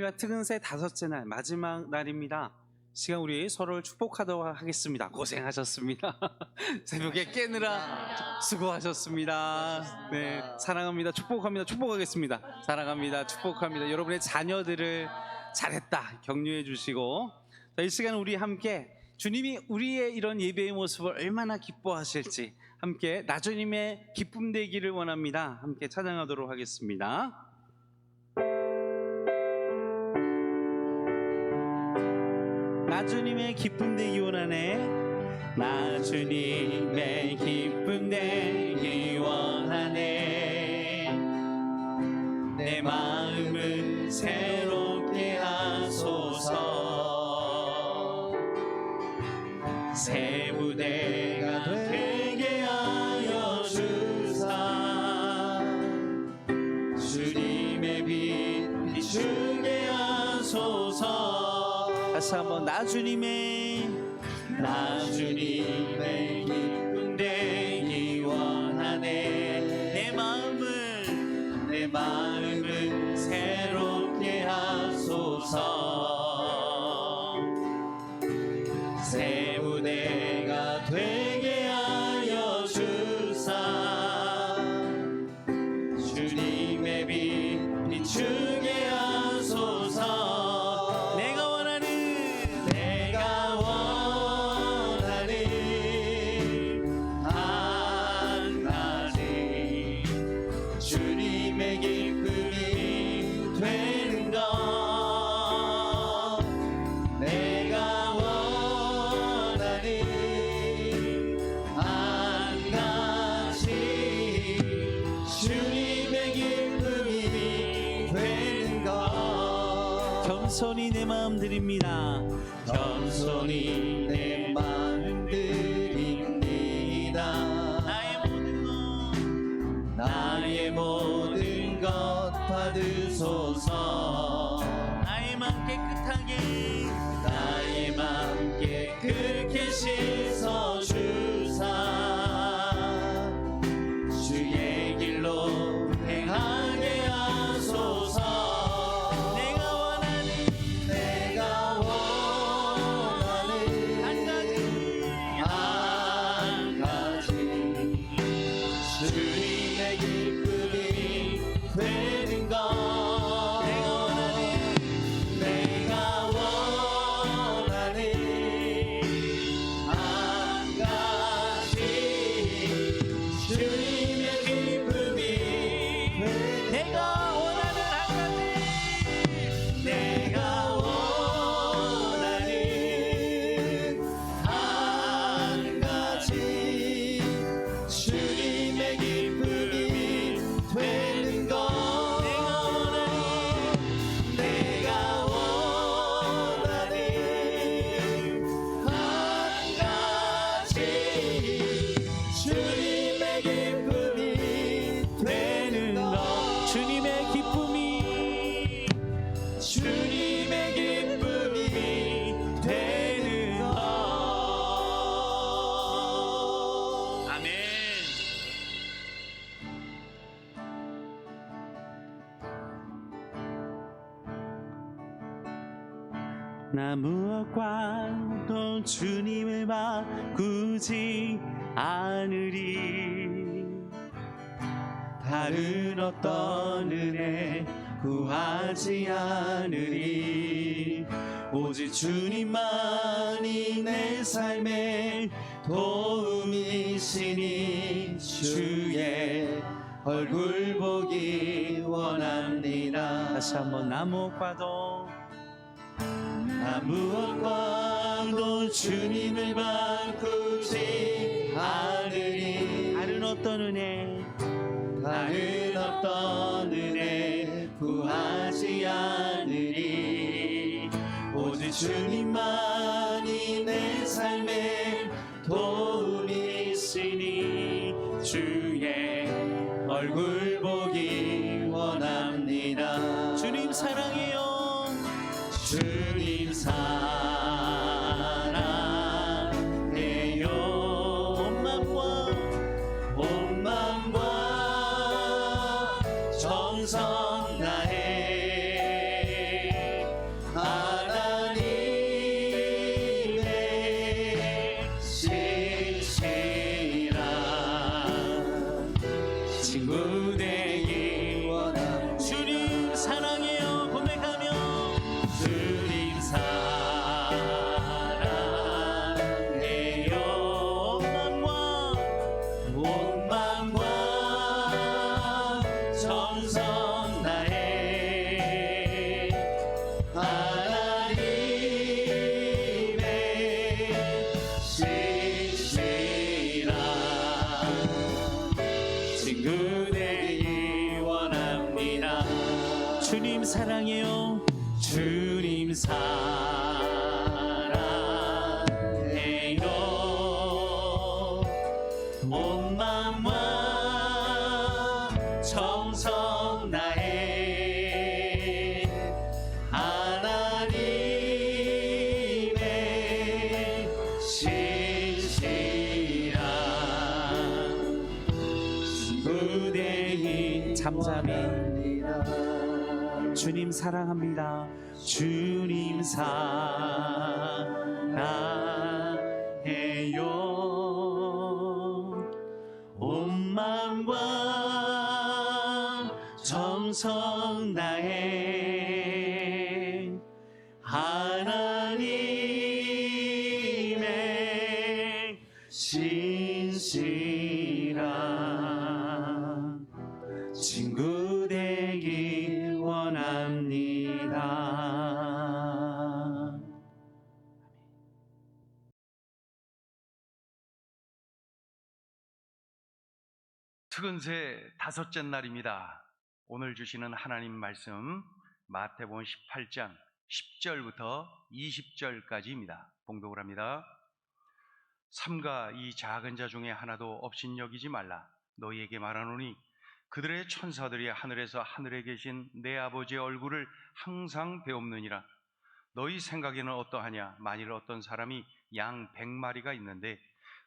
할렐루야 특은세 5째 날 마지막 날입니다. 시간 우리 서로를 축복하도록 하겠습니다. 고생하셨습니다. 새벽에 깨느라 수고하셨습니다. 네, 사랑합니다. 축복합니다. 축복하겠습니다. 사랑합니다. 축복합니다. 여러분의 자녀들을 잘했다 격려해 주시고, 이 시간 우리 함께 주님이 우리의 이런 예배의 모습을 얼마나 기뻐하실지 함께 나주님의 기쁨 되기를 원합니다. 함께 찬양하도록 하겠습니다. 나주님의 기쁨 되기 원하네. 나주님의 기쁨 되기 원하네. 내 마음을 새롭게 하소서. 새 부대가 되게 하여 주사. 주님의 빛 비추게 하소서. 다시 한번 나주님의 기쁨 되기 원하네. 내 마음을 새롭게 하소서. 새 부대가 되게 하여 주사. 주님의 빛 비추게 하소서. 내가 원하는 한 가지, 주님의 기쁨이 되는 것. 내가 원하는 한 가지, 주님의 기쁨이 되는 것. 겸손히 내 마음 드립니다. 겸손히 내 마음 드립니다. 나의 모든 것 받으소서. 나의 맘 깨끗하게, 나의 맘 깨끗게 씻어 주사. 주의 길로 행하게 하소서. 내가 원하는 한 가지, 주님의 기쁨이 되는 것. 내가 원하는 한 가지, 주님의 기쁨이 내가 원하는 한 가지, 주님의 기쁨이 되는 것. 내가 원하는 한 가지, 주님의 기쁨이 되는 것. 주님의 기쁨이 되는 것. 아멘. 나 무엇과도 주님을 바꾸지 않으리. 다른 어떤 은혜 구하지 않으리. 오직 주님만이 내 삶의 도움이시니 주의 얼굴 보기 원합니다. 다시 한번 나 무엇과도 주님을 바꾸지 않으리. 다른 어떤 은혜 구하지 않으리. 오직 주님만이 내 삶의 도움이시니 주의 얼굴 보기 원합니다. 주님 사랑해요. 주님 사랑해요. 온 마음과 정성 다해 사랑해요. 온 마음과 정성 다해 하나님의 신실한 무대인 잠잠히 주님 사랑합니다. 주님 사랑해요. 온 마음과 정성 다해 하나님의 신실한 친구 되길 원합니다. 특은세 다섯째 날입니다. 오늘 주시는 하나님 말씀 마태복음 18장 10절부터 20절까지입니다. 봉독을 합니다. 삼가 이 작은 자 중에 하나도 업신여기지 말라. 너희에게 말하노니 그들의 천사들이 하늘에서 하늘에 계신 내 아버지의 얼굴을 항상 배옵느니라. 너희 생각에는 어떠하냐? 만일 어떤 사람이 양 100마리가 있는데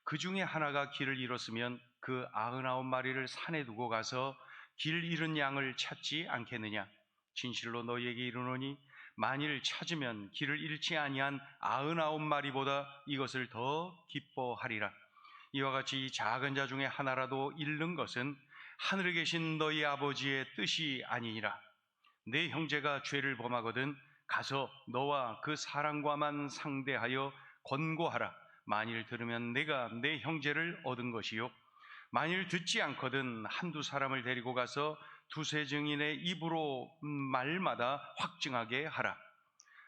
그 중에 하나가 길을 잃었으면 그 99마리를 산에 두고 가서 길 잃은 양을 찾지 않겠느냐? 진실로 너희에게 이르노니 만일 찾으면 길을 잃지 아니한 99마리보다 이것을 더 기뻐하리라. 이와 같이 이 작은 자 중에 하나라도 잃는 것은 하늘에 계신 너희 아버지의 뜻이 아니니라. 내 형제가 죄를 범하거든 가서 너와 그 사람과만 상대하여 권고하라. 만일 들으면 내가 내 형제를 얻은 것이요, 만일 듣지 않거든 한두 사람을 데리고 가서 두세 증인의 입으로 말마다 확증하게 하라.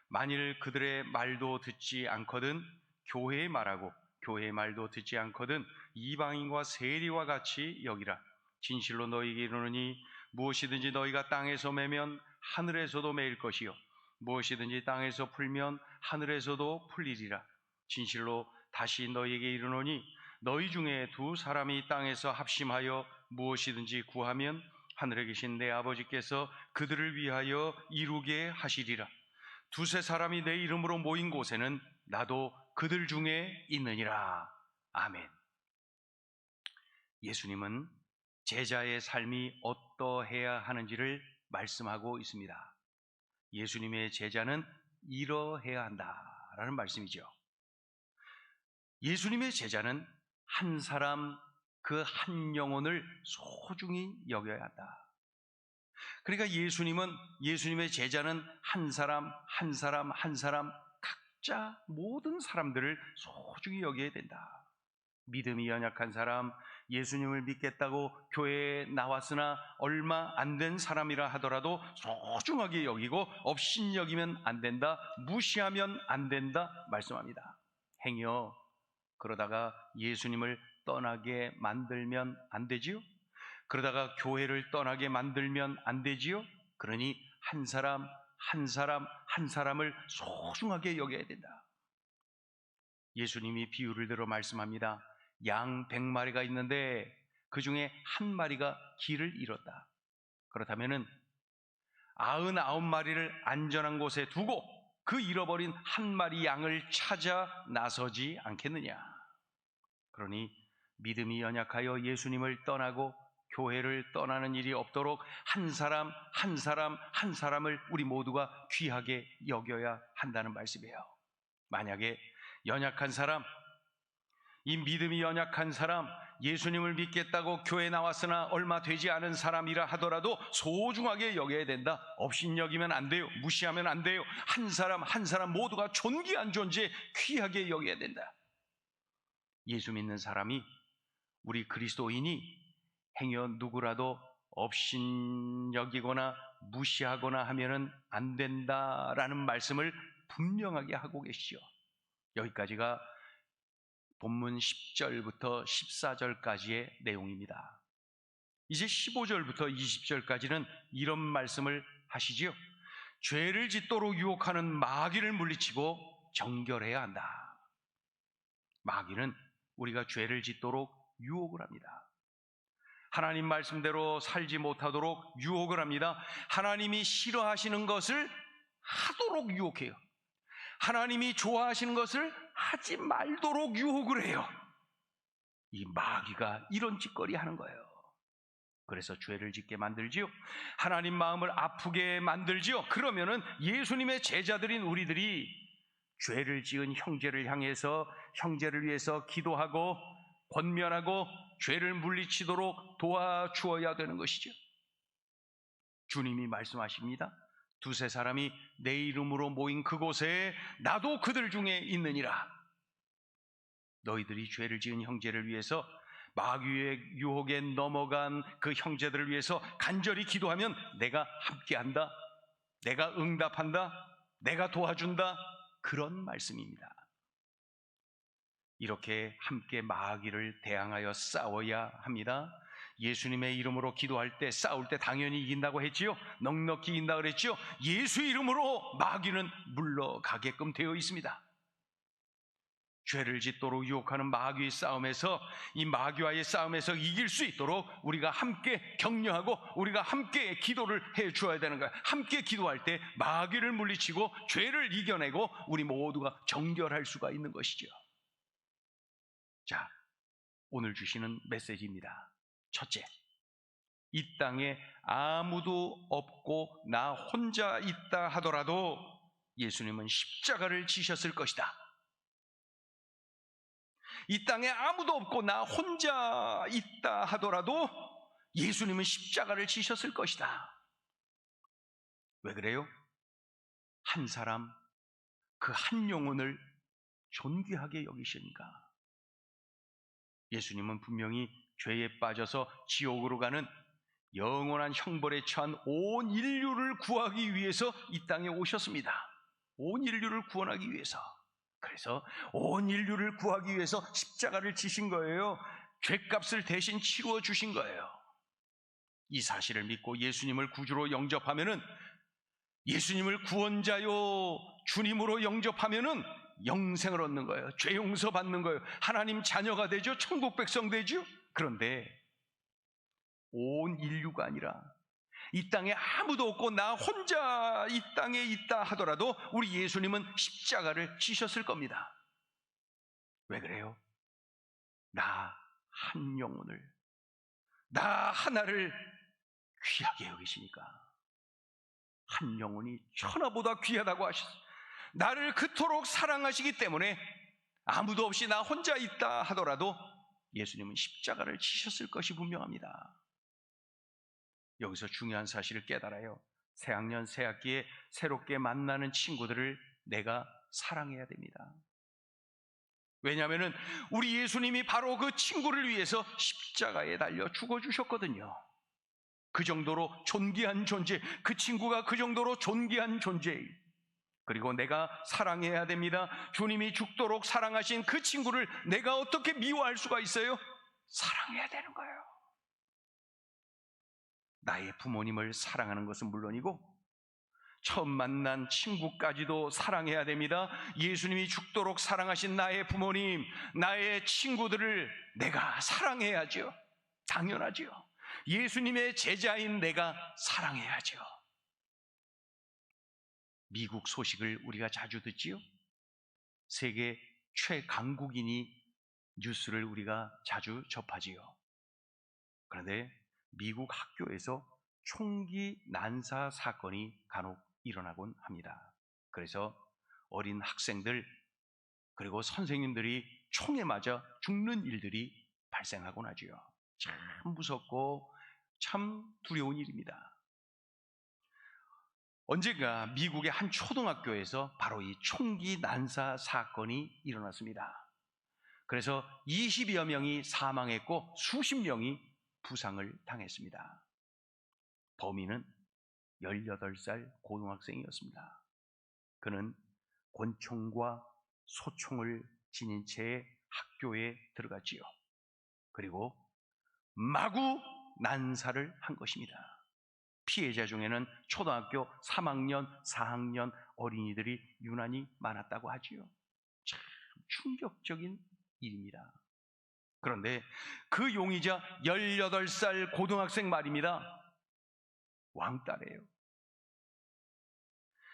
만일 그들의 말도 듣지 않거든 교회의 말하고 교회의 말도 듣지 않거든 이방인과 세리와 같이 여기라. 진실로 너희에게 이르노니 무엇이든지 너희가 땅에서 매면 하늘에서도 매일 것이요, 무엇이든지 땅에서 풀면 하늘에서도 풀리리라. 진실로 다시 너희에게 이르노니 너희 중에 두 사람이 땅에서 합심하여 무엇이든지 구하면 하늘에 계신 내 아버지께서 그들을 위하여 이루게 하시리라. 두세 사람이 내 이름으로 모인 곳에는 나도 그들 중에 있느니라. 아멘. 예수님은 제자의 삶이 어떠해야 하는지를 말씀하고 있습니다. 예수님의 제자는 이러해야 한다라는 말씀이죠. 예수님의 제자는 한 사람 그 한 영혼을 소중히 여겨야 한다. 그러니까 예수님의 제자는 한 사람 각자 모든 사람들을 소중히 여겨야 된다. 믿음이 연약한 사람, 예수님을 믿겠다고 교회에 나왔으나 얼마 안 된 사람이라 하더라도 소중하게 여기고 업신여기면 안 된다, 무시하면 안 된다 말씀합니다. 행여 그러다가 예수님을 떠나게 만들면 안 되지요? 그러다가 교회를 떠나게 만들면 안 되지요? 그러니 한 사람을 소중하게 여겨야 된다. 예수님이 비유를 들어 말씀합니다. 양 100마리가 있는데 그 중에 한 마리가 길을 잃었다. 그렇다면은 99마리를 안전한 곳에 두고 그 잃어버린 한 마리 양을 찾아 나서지 않겠느냐. 그러니 믿음이 연약하여 예수님을 떠나고 교회를 떠나는 일이 없도록 한 사람을 우리 모두가 귀하게 여겨야 한다는 말씀이에요. 만약에 연약한 사람, 이 믿음이 연약한 사람, 예수님을 믿겠다고 교회 나왔으나 얼마 되지 않은 사람이라 하더라도 소중하게 여겨야 된다. 업신여기면 안 돼요. 무시하면 안 돼요. 한 사람 모두가 존귀한 존재, 귀하게 여겨야 된다. 예수 믿는 사람이, 우리 그리스도인이 행여 누구라도 업신여기거나 무시하거나 하면은 안 된다라는 말씀을 분명하게 하고 계시죠. 여기까지가 본문 10절부터 14절까지의 내용입니다. 이제 15절부터 20절까지는 이런 말씀을 하시지요. 죄를 짓도록 유혹하는 마귀를 물리치고 정결해야 한다. 마귀는 우리가 죄를 짓도록 유혹을 합니다. 하나님 말씀대로 살지 못하도록 유혹을 합니다. 하나님이 싫어하시는 것을 하도록 유혹해요. 하나님이 좋아하시는 것을 하지 말도록 유혹을 해요. 이 마귀가 이런 짓거리 하는 거예요. 그래서 죄를 짓게 만들지요. 하나님 마음을 아프게 만들지요. 그러면은 예수님의 제자들인 우리들이 죄를 지은 형제를 향해서 형제를 위해서 기도하고 권면하고 죄를 물리치도록 도와주어야 되는 것이죠. 주님이 말씀하십니다. 두세 사람이 내 이름으로 모인 그곳에 나도 그들 중에 있느니라. 너희들이 죄를 지은 형제를 위해서 마귀의 유혹에 넘어간 그 형제들을 위해서 간절히 기도하면 내가 함께한다. 내가 응답한다. 내가 도와준다. 그런 말씀입니다. 이렇게 함께 마귀를 대항하여 싸워야 합니다. 예수님의 이름으로 기도할 때, 싸울 때 당연히 이긴다고 했지요. 넉넉히 이긴다고 그랬지요. 예수 이름으로 마귀는 물러가게끔 되어 있습니다. 죄를 짓도록 유혹하는 마귀의 싸움에서, 이 마귀와의 싸움에서 이길 수 있도록 우리가 함께 격려하고 우리가 함께 기도를 해 주어야 되는 거예요. 함께 기도할 때 마귀를 물리치고 죄를 이겨내고 우리 모두가 정결할 수가 있는 것이죠. 자, 오늘 주시는 메시지입니다. 첫째, 이 땅에 아무도 없고 나 혼자 있다 하더라도 예수님은 십자가를 지셨을 것이다. 이 땅에 아무도 없고 나 혼자 있다 하더라도 예수님은 십자가를 지셨을 것이다. 왜 그래요? 한 사람, 그 한 영혼을 존귀하게 여기시니까. 예수님은 분명히 죄에 빠져서 지옥으로 가는 영원한 형벌에 처한 온 인류를 구하기 위해서 이 땅에 오셨습니다. 온 인류를 구원하기 위해서. 그래서 온 인류를 구하기 위해서 십자가를 지신 거예요. 죄값을 대신 치루어 주신 거예요. 이 사실을 믿고 예수님을 구주로 영접하면은, 예수님을 구원자요 주님으로 영접하면은 영생을 얻는 거예요. 죄 용서 받는 거예요. 하나님 자녀가 되죠. 천국 백성 되죠. 그런데 온 인류가 아니라 이 땅에 아무도 없고 나 혼자 이 땅에 있다 하더라도 우리 예수님은 십자가를 지셨을 겁니다. 왜 그래요? 나 한 영혼을, 나 하나를 귀하게 여기시니까. 한 영혼이 천하보다 귀하다고 하셨어요. 나를 그토록 사랑하시기 때문에 아무도 없이 나 혼자 있다 하더라도 예수님은 십자가를 지셨을 것이 분명합니다. 여기서 중요한 사실을 깨달아요. 새학년 새학기에 새롭게 만나는 친구들을 내가 사랑해야 됩니다. 왜냐하면 우리 예수님이 바로 그 친구를 위해서 십자가에 달려 죽어주셨거든요. 그 정도로 존귀한 존재, 그 친구가 그 정도로 존귀한 존재. 그리고 내가 사랑해야 됩니다. 주님이 죽도록 사랑하신 그 친구를 내가 어떻게 미워할 수가 있어요? 사랑해야 되는 거예요. 나의 부모님을 사랑하는 것은 물론이고 처음 만난 친구까지도 사랑해야 됩니다. 예수님이 죽도록 사랑하신 나의 부모님, 나의 친구들을 내가 사랑해야죠. 당연하죠. 예수님의 제자인 내가 사랑해야죠. 미국 소식을 우리가 자주 듣지요. 세계 최강국인이 뉴스를 우리가 자주 접하지요. 그런데 미국 학교에서 총기 난사 사건이 간혹 일어나곤 합니다. 그래서 어린 학생들 그리고 선생님들이 총에 맞아 죽는 일들이 발생하곤 하지요. 참 무섭고 참 두려운 일입니다. 언젠가 미국의 한 초등학교에서 바로 이 총기 난사 사건이 일어났습니다. 그래서 20여 명이 사망했고 수십 명이 부상을 당했습니다. 범인은 18살 고등학생이었습니다. 그는 권총과 소총을 지닌 채 학교에 들어갔지요. 그리고 마구 난사를 한 것입니다. 피해자 중에는 초등학교 3학년, 4학년 어린이들이 유난히 많았다고 하지요. 참 충격적인 일입니다. 그런데 그 용의자 18살 고등학생 말입니다. 왕따래요.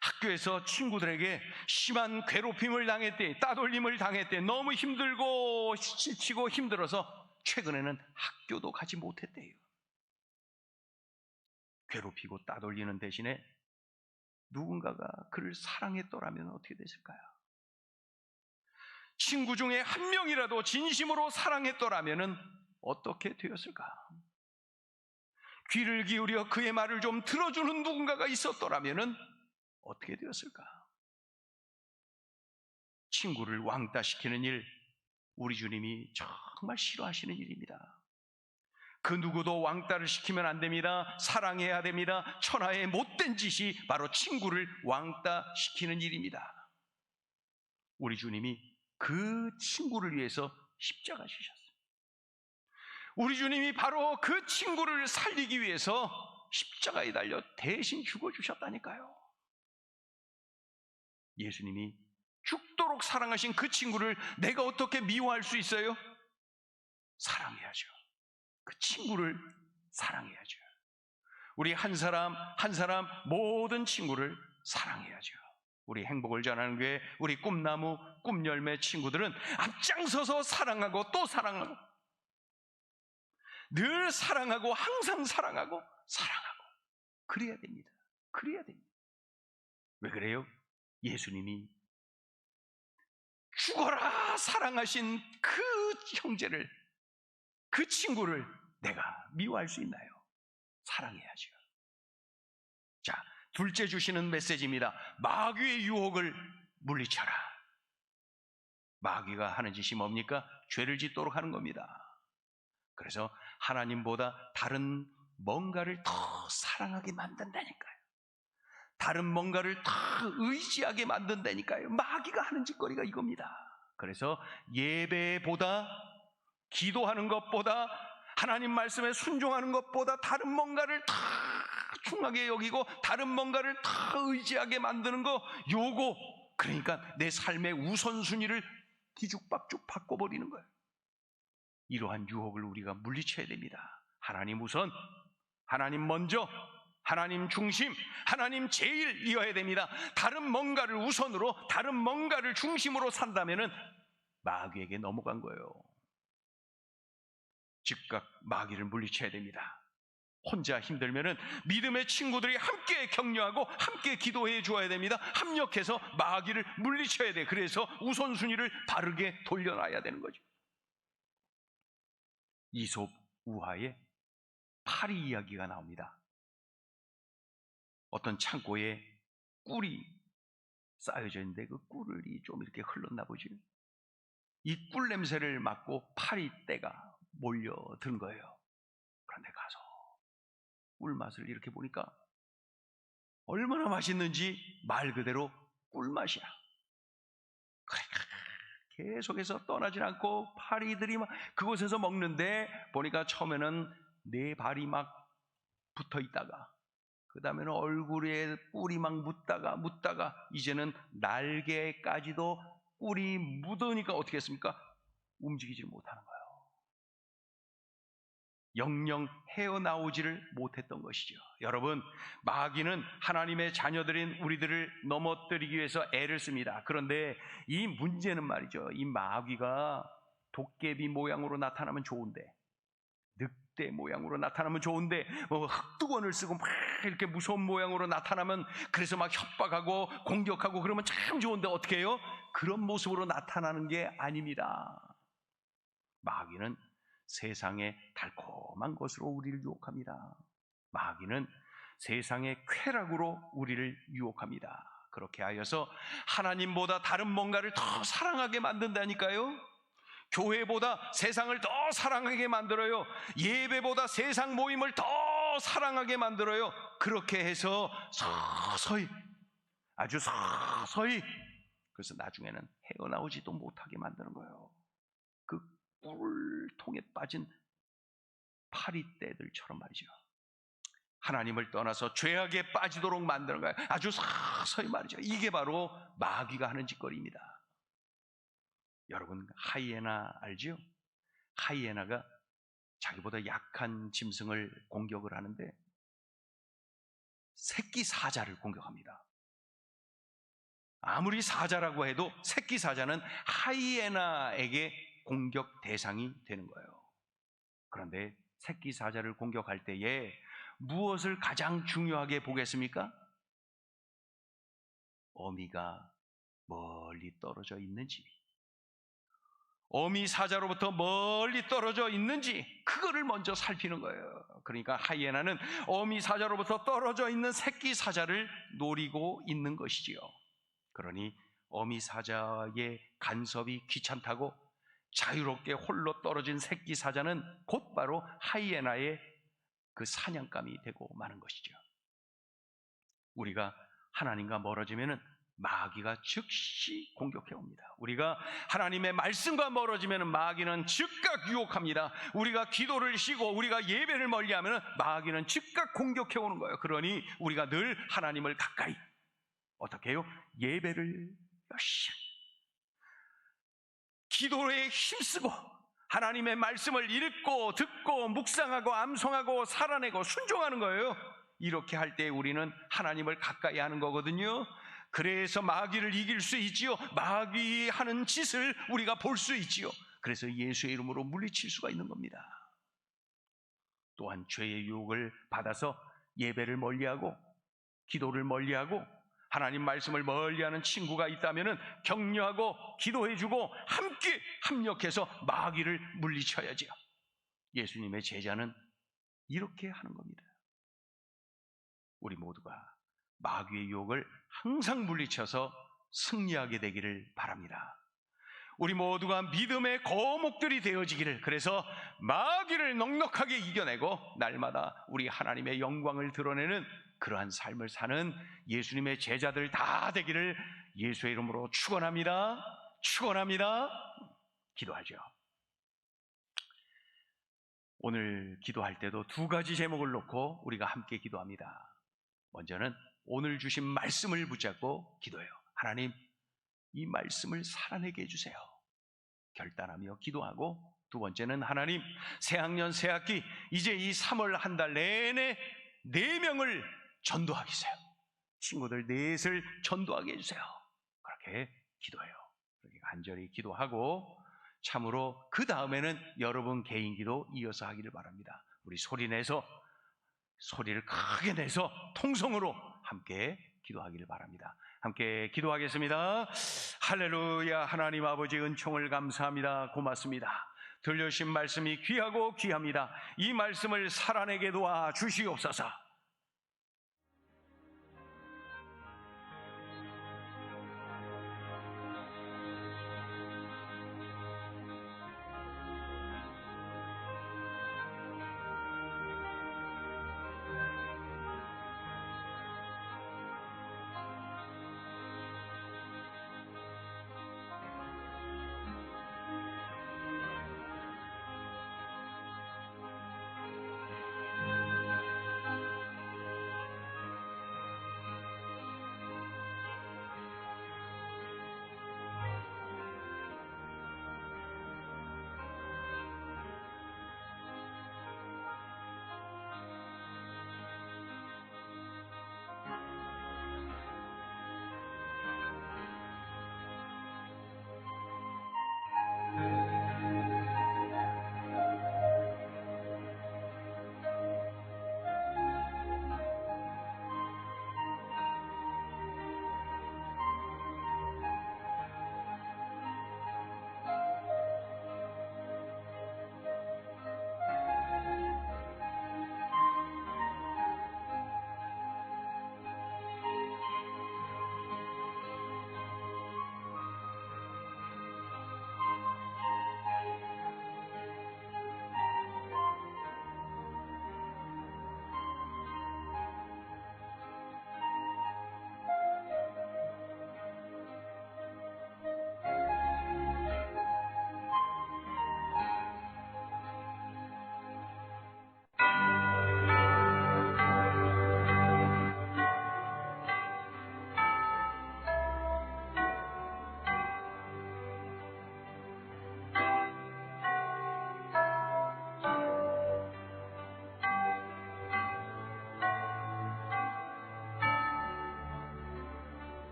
학교에서 친구들에게 심한 괴롭힘을 당했대, 따돌림을 당했대, 너무 힘들고 지치고 힘들어서 최근에는 학교도 가지 못했대요. 괴롭히고 따돌리는 대신에 누군가가 그를 사랑했더라면 어떻게 됐을까요? 친구 중에 한 명이라도 진심으로 사랑했더라면 어떻게 되었을까? 귀를 기울여 그의 말을 좀 들어주는 누군가가 있었더라면 어떻게 되었을까? 친구를 왕따시키는 일, 우리 주님이 정말 싫어하시는 일입니다. 그 누구도 왕따를 시키면 안 됩니다. 사랑해야 됩니다. 천하의 못된 짓이 바로 친구를 왕따시키는 일입니다. 우리 주님이 그 친구를 위해서 십자가 지셨어요. 우리 주님이 바로 그 친구를 살리기 위해서 십자가에 달려 대신 죽어주셨다니까요. 예수님이 죽도록 사랑하신 그 친구를 내가 어떻게 미워할 수 있어요? 사랑해야죠. 그 친구를 사랑해야죠. 우리 한 사람 한 사람 모든 친구를 사랑해야죠. 우리 행복을 전하는 교회, 우리 꿈나무, 꿈열매 친구들은 앞장서서 사랑하고 또 사랑하고, 늘 사랑하고 항상 사랑하고 그래야 됩니다. 그래야 됩니다. 왜 그래요? 예수님이 죽어라 사랑하신 그 형제를, 그 친구를 내가 미워할 수 있나요? 사랑해야죠. 자, 둘째 주시는 메시지입니다. 마귀의 유혹을 물리쳐라. 마귀가 하는 짓이 뭡니까? 죄를 짓도록 하는 겁니다. 그래서 하나님보다 다른 뭔가를 더 사랑하게 만든다니까요. 다른 뭔가를 더 의지하게 만든다니까요. 마귀가 하는 짓거리가 이겁니다. 그래서 예배보다, 기도하는 것보다, 하나님 말씀에 순종하는 것보다 다른 뭔가를 더 중하게 여기고 다른 뭔가를 더 의지하게 만드는 거, 요거 그러니까 내 삶의 우선순위를 뒤죽박죽 바꿔버리는 거예요. 이러한 유혹을 우리가 물리쳐야 됩니다. 하나님 우선, 하나님 먼저, 하나님 중심, 하나님 제일 이어야 됩니다. 다른 뭔가를 우선으로, 다른 뭔가를 중심으로 산다면은 마귀에게 넘어간 거예요. 즉각 마귀를 물리쳐야 됩니다. 혼자 힘들면은 믿음의 친구들이 함께 격려하고 함께 기도해 주어야 됩니다. 합력해서 마귀를 물리쳐야 돼. 그래서 우선순위를 바르게 돌려놔야 되는 거죠. 이솝 우화에 파리 이야기가 나옵니다. 어떤 창고에 꿀이 쌓여져 있는데 그 꿀이 좀 이렇게 흘렀나 보죠. 이 꿀 냄새를 맡고 파리떼가 몰려든 거예요. 그런데 가서 꿀 맛을 이렇게 보니까 얼마나 맛있는지 말 그대로 꿀맛이야. 그러니까 계속해서 떠나질 않고 파리들이 막 그곳에서 먹는데 보니까 처음에는 네 발이 막 붙어 있다가 그 다음에는 얼굴에 꿀이 막 묻다가 이제는 날개까지도 꿀이 묻으니까 어떻게 했습니까? 움직이지 못하는 거예요. 영영 헤어나오지를 못했던 것이죠. 여러분, 마귀는 하나님의 자녀들인 우리들을 넘어뜨리기 위해서 애를 씁니다. 그런데 이 문제는 말이죠, 이 마귀가 도깨비 모양으로 나타나면 좋은데, 늑대 모양으로 나타나면 좋은데, 뭐 흑두건을 쓰고 막 이렇게 무서운 모양으로 나타나면, 그래서 막 협박하고 공격하고 그러면 참 좋은데 어떻게 해요? 그런 모습으로 나타나는 게 아닙니다. 마귀는 세상의 달콤한 것으로 우리를 유혹합니다. 마귀는 세상의 쾌락으로 우리를 유혹합니다. 그렇게 하여서 하나님보다 다른 뭔가를 더 사랑하게 만든다니까요. 교회보다 세상을 더 사랑하게 만들어요. 예배보다 세상 모임을 더 사랑하게 만들어요. 그렇게 해서 서서히, 아주 서서히, 그래서 나중에는 헤어나오지도 못하게 만드는 거예요. 그 꿀통에 빠진 파리떼들처럼 말이죠. 하나님을 떠나서 죄악에 빠지도록 만드는 거예요. 아주 서서히 말이죠. 이게 바로 마귀가 하는 짓거리입니다. 여러분, 하이에나 알지요? 하이에나가 자기보다 약한 짐승을 공격을 하는데 새끼 사자를 공격합니다. 아무리 사자라고 해도 새끼 사자는 하이에나에게 공격 대상이 되는 거예요. 그런데 새끼 사자를 공격할 때에 무엇을 가장 중요하게 보겠습니까? 어미가 멀리 떨어져 있는지, 어미 사자로부터 멀리 떨어져 있는지, 그거를 먼저 살피는 거예요. 그러니까 하이에나는 어미 사자로부터 떨어져 있는 새끼 사자를 노리고 있는 것이지요. 그러니 어미 사자의 간섭이 귀찮다고 자유롭게 홀로 떨어진 새끼 사자는 곧바로 하이에나의 그 사냥감이 되고 마는 것이죠. 우리가 하나님과 멀어지면은 마귀가 즉시 공격해 옵니다. 우리가 하나님의 말씀과 멀어지면 마귀는 즉각 유혹합니다. 우리가 기도를 쉬고 우리가 예배를 멀리하면 마귀는 즉각 공격해 오는 거예요. 그러니 우리가 늘 하나님을 가까이, 어떻게 해요? 예배를 열심히, 기도에 힘쓰고 하나님의 말씀을 읽고 듣고 묵상하고 암송하고 살아내고 순종하는 거예요. 이렇게 할 때 우리는 하나님을 가까이 하는 거거든요. 그래서 마귀를 이길 수 있지요. 마귀 하는 짓을 우리가 볼 수 있지요. 그래서 예수의 이름으로 물리칠 수가 있는 겁니다. 또한 죄의 유혹을 받아서 예배를 멀리하고 기도를 멀리하고 하나님 말씀을 멀리하는 친구가 있다면 격려하고 기도해주고 함께 합력해서 마귀를 물리쳐야지요. 예수님의 제자는 이렇게 하는 겁니다. 우리 모두가 마귀의 유혹을 항상 물리쳐서 승리하게 되기를 바랍니다. 우리 모두가 믿음의 거목들이 되어지기를, 그래서 마귀를 넉넉하게 이겨내고 날마다 우리 하나님의 영광을 드러내는 그러한 삶을 사는 예수님의 제자들 다 되기를 예수의 이름으로 축원합니다. 축원합니다. 기도하죠. 오늘 기도할 때도 두 가지 제목을 놓고 우리가 함께 기도합니다. 먼저는 오늘 주신 말씀을 붙잡고 기도해요. 하나님, 이 말씀을 살아내게 해주세요. 결단하며 기도하고, 두 번째는 하나님, 새학년 새학기 이제 이 3월 한 달 내내 4명을 전도하게 해주세요. 친구들 넷을 전도하게 해주세요. 그렇게 기도해요. 그렇게 간절히 기도하고, 참으로 그 다음에는 여러분 개인 기도 이어서 하기를 바랍니다. 우리 소리를 크게 내서 통성으로 함께 기도하기를 바랍니다. 함께 기도하겠습니다. 할렐루야. 하나님 아버지, 은총을 감사합니다. 고맙습니다. 들려주신 말씀이 귀하고 귀합니다. 이 말씀을 살아내게 도와 주시옵소서.